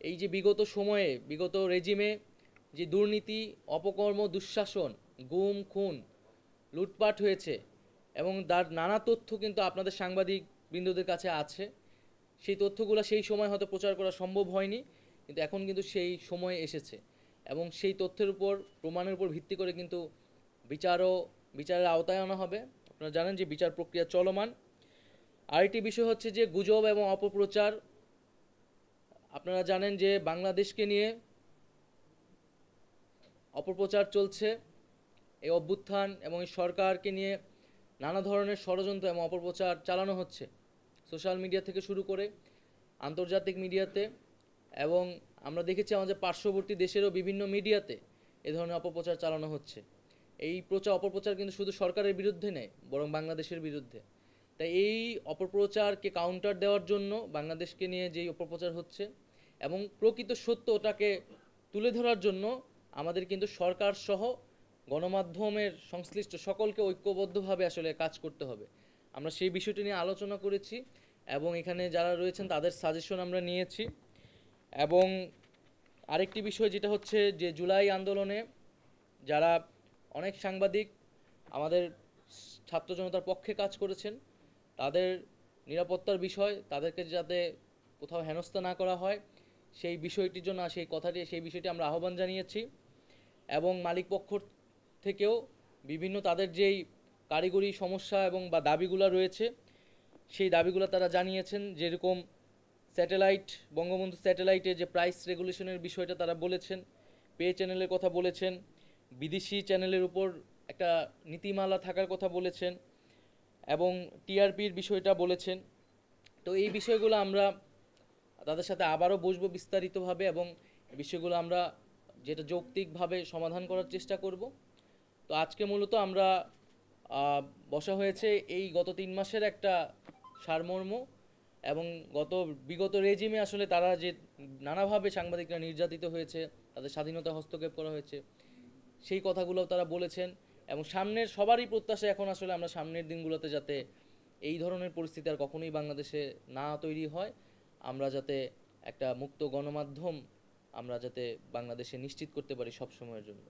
এই যে বিগত সময়ে বিগত রেজিমে যে দুর্নীতি, অপকর্ম, দুঃশাসন, গুম খুন, লুটপাট হয়েছে এবং তার নানা তথ্য কিন্তু আপনাদের সাংবাদিক বৃন্দদের কাছে আছে। সেই তথ্যগুলো সেই সময় হয়তো প্রচার করা সম্ভব হয়নি, কিন্তু এখন কিন্তু সেই সময় এসেছে এবং সেই তথ্যের উপর প্রমাণের উপর ভিত্তি করে কিন্তু বিচারের আওতায় আনা হবে। আপনারা জানেন যে বিচার প্রক্রিয়া চলমান। আরেকটি বিষয় হচ্ছে যে গুজব এবং অপপ্রচার। আপনারা জানেন যে বাংলাদেশকে নিয়ে অপপ্রচার চলছে। এই অভ্যুত্থান এবং এই সরকারকে নিয়ে নানা ধরনের ষড়যন্ত্র এবং অপপ্রচার চালানো হচ্ছে সোশ্যাল মিডিয়া থেকে শুরু করে আন্তর্জাতিক মিডিয়াতে, এবং আমরা দেখেছি আমাদের পার্শ্ববর্তী দেশেরও বিভিন্ন মিডিয়াতে এ ধরনের অপপ্রচার চালানো হচ্ছে। এই অপপ্রচার কিন্তু শুধু সরকারের বিরুদ্ধে নেই, বরং বাংলাদেশের বিরুদ্ধে। তাই এই অপপ্রচারকে কাউন্টার দেওয়ার জন্য বাংলাদেশকে নিয়ে যেই অপপ্রচার হচ্ছে এবং প্রকৃত সত্যটাকে তুলে ধরার জন্য আমাদের কিন্তু সরকার সহ গণমাধ্যমের সংশ্লিষ্ট সকলকে ঐক্যবদ্ধভাবে আসলে কাজ করতে হবে। আমরা সেই বিষয়টি নিয়ে আলোচনা করেছি এবং এখানে যারা রয়েছেন তাদের সাজেশন আমরা নিয়েছি। এবং আরেকটি বিষয় যেটা হচ্ছে যে জুলাই আন্দোলনে যারা অনেক সাংবাদিক আমাদের ছাত্র জনতার পক্ষে কাজ করেছেন, তাদের নিরাপত্তার বিষয়, তাদেরকে যাতে কোথাও হেনস্থা না করা হয় সেই বিষয়টির জন্য সেই বিষয়টি আমরা আহ্বান জানিয়েছি। এবং মালিক পক্ষ থেকেও বিভিন্ন তাদের যেই কারিগরি সমস্যা এবং বা দাবিগুলো রয়েছে সেই দাবিগুলো তারা জানিয়েছেন। যেরকম বঙ্গবন্ধু স্যাটেলাইটে যে প্রাইস রেগুলেশনের বিষয়টা তারা বলেছেন, পে চ্যানেলের কথা বলেছেন, বিদেশি চ্যানেলের উপর একটা নীতিমালা থাকার কথা বলেছেন এবং টিআরপির বিষয়টা বলেছেন। তো এই বিষয়গুলো আমরা তাদের সাথে আবারও বসবো বিস্তারিতভাবে এবং এই বিষয়গুলো আমরা যেটা যৌক্তিকভাবে সমাধান করার চেষ্টা করব। তো আজকে মূলত আমরা বসা হয়েছে এই গত 3 মাসের একটা সারমর্ম এবং বিগত রেজিমে আসলে তারা যে নানাভাবে সাংবাদিকরা নির্যাতিত হয়েছে, তাদের স্বাধীনতা হস্তক্ষেপ করা হয়েছে, সেই কথাগুলো তারা বলেছেন। এবং সামনের সবারই প্রত্যাশা এখন আসলে আমরা সামনের দিনগুলোতে যাতে এই ধরনের পরিস্থিতি আর কখনোই বাংলাদেশে না তৈরি হয়, আমরা যাতে একটা মুক্ত গণমাধ্যম আমরা যাতে বাংলাদেশে নিশ্চিত করতে পারি সব সময়ের জন্য।